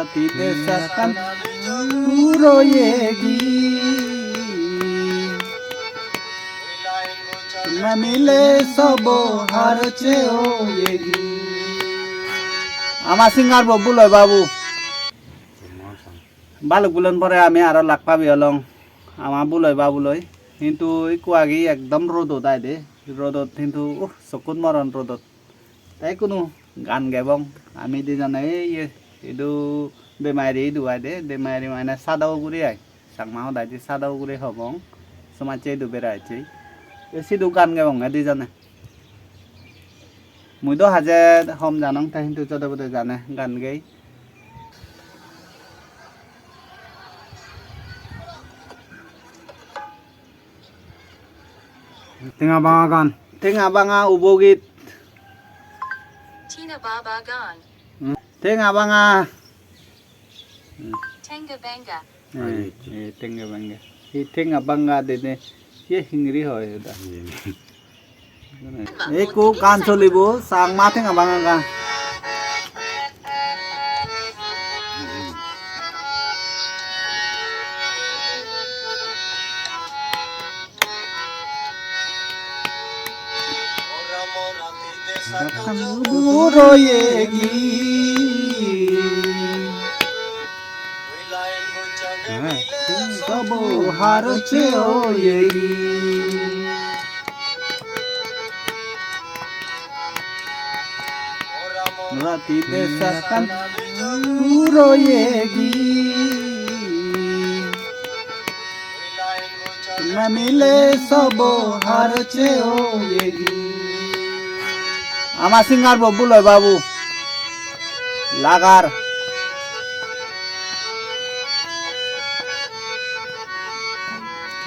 Ratite sakan puro yegi Na mile sobo harche o yegi Ama singar bobuloi babu baluk bulan pore আমি আরো লাখ পাবি হলং আমার বুলই বাবুলই কিন্তু একটু আগে একদম রোদত আই দে রোদত কিন্তু চকুত মরণ রোদত তাই কোনো গান গাবং আমি দুজনে এইটো বেমাৰী দুৱাই দে বেমাৰী মানে চাদাও গুৰি আই চাকমাও দাইজি চাদাও গুৰি হবং সমাজে দুবেৰাইছি এসি দোকান গাবং দুজনে মুই তো হাজে হম জানং তাই কিন্তু চদবতে জানে গান গাই Tengah bangakan. Tengah banga ubogit. Tina Baba Gan. Tengah banga. Tenga Banga. Tengah banga. Tengah banga dene. Ye hingri hoy da. Eko kan solibo sang ma tengah banga ka. Puro yegi Sabo harche o yegi Ratite sakan puro yegi Na mile sabo harche o yegi আমার singer ববুলই বাবু লাগার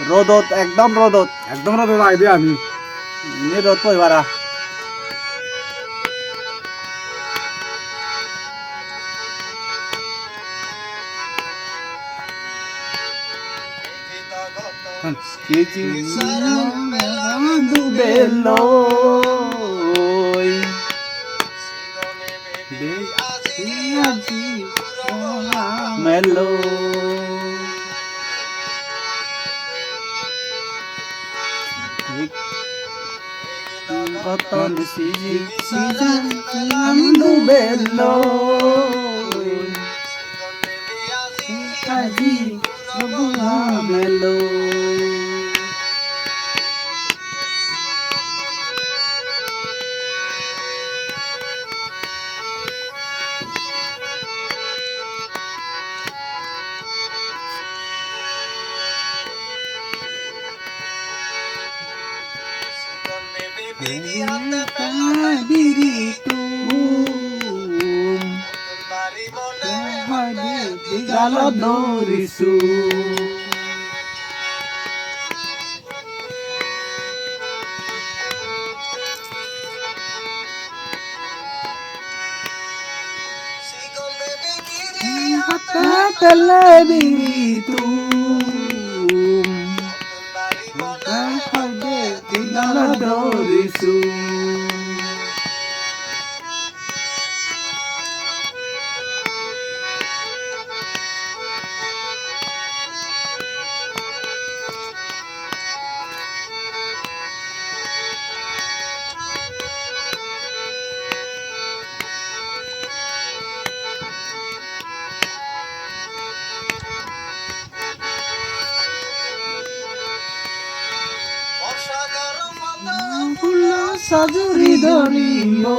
রোদত একদম রোদত আইবে আমি নি রোদ পইবারা চিচি দুবেলো Melo Oton sijan Landu belo Kaji Bunga melo Galo dorisu Telebiritu Galo dorisu Sajuri doriyo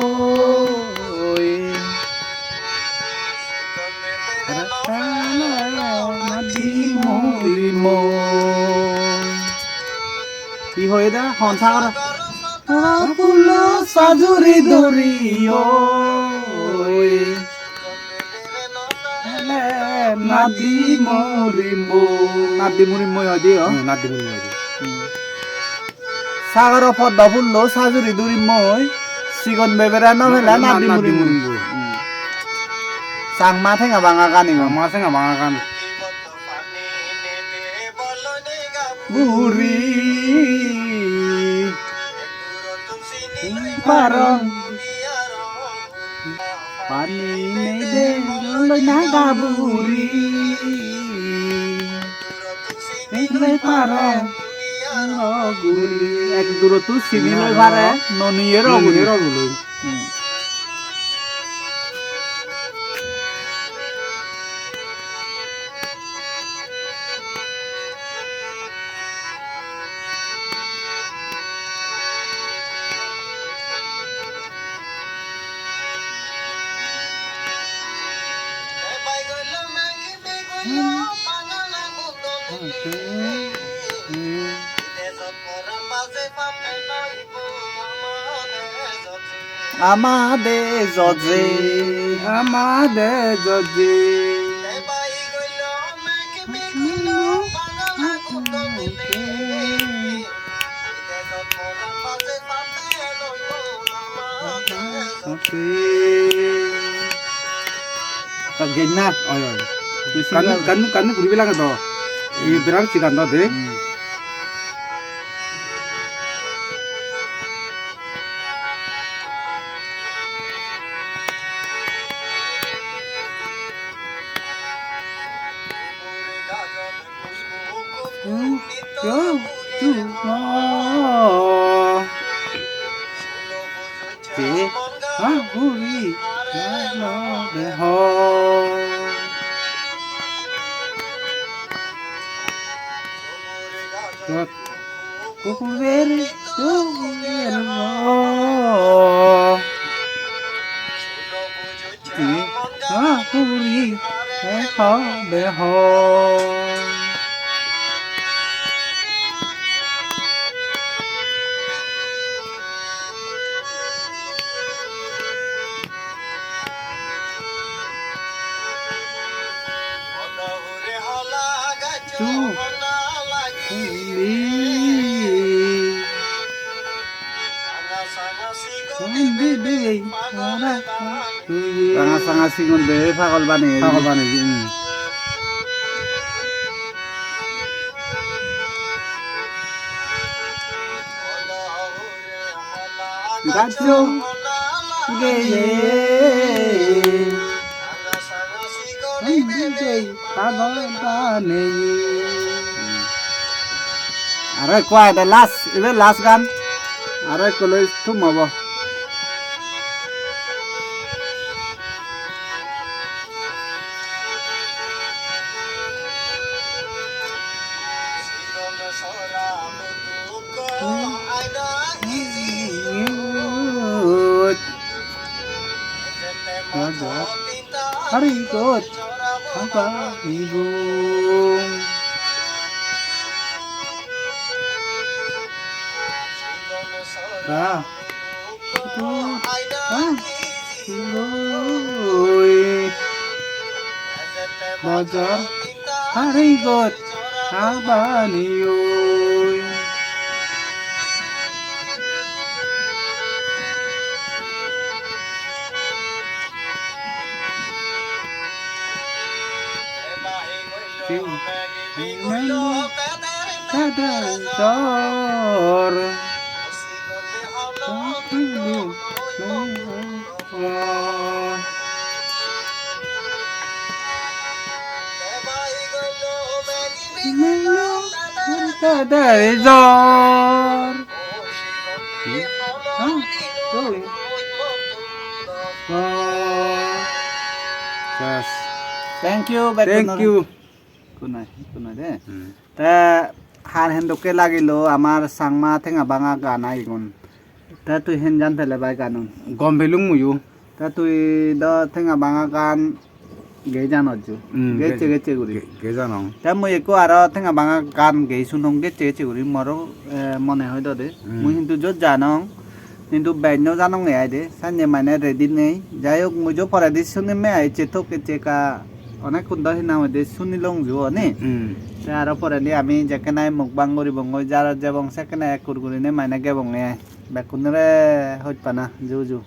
কি হয় দা হনসা করা ফুলো সাজুরি দরিও নাদি মরিমো হয় দিও নাদি মরিমো সাগর পদ্মা ফুললো সাজুরি দরিমো সিগন বেবেরা নভেলা নাদি মরিমো সাং মা থেঙ্গা বাঙা কানি মা থেঙ্গা বাঙা কান বুড়ি parang পানি নেই দে লই না গাবুরি লই পারে গুলি এক দূরতু চিনি লই পারে ননিয়ে রগুলি আমাদের জজে gina kan guru bilang to ini benar sih kan tadi sangat singun deh pakol bane gajo geye pakol bane are kuai the last gan are koloi thumabo hari ikut apa ibu ah itu bazar hari ikut apa niuy Thank you. Kunai deh. Ta har hendoke lagilo amar sangma thenga banga gana igun. Ta tu henjan pele bai ganun. Gombelung muyu. Ta tu do thenga banga gan gejan oju. Gece guri. Gejanong. Ta moi eko aro thenga banga gan geisunong gece guri moro mone hoy do de. Moi hindu jot janong. কিন্তু বাইনো জানো নে আইদে সাননে মানে ready নেই যাই হোক মুজো পরে দি শুনে may I চেতো কে চেকা অনেক সুন্দর হিনা মধ্যে শুনিলং জুও নে আর পরে দি আমি যেখানে মুকবাং করি বঙ্গই যার যেবং সেখানে এক কুরগুরি নে মানে গেবং নে বেকুনরে হইত পানা জু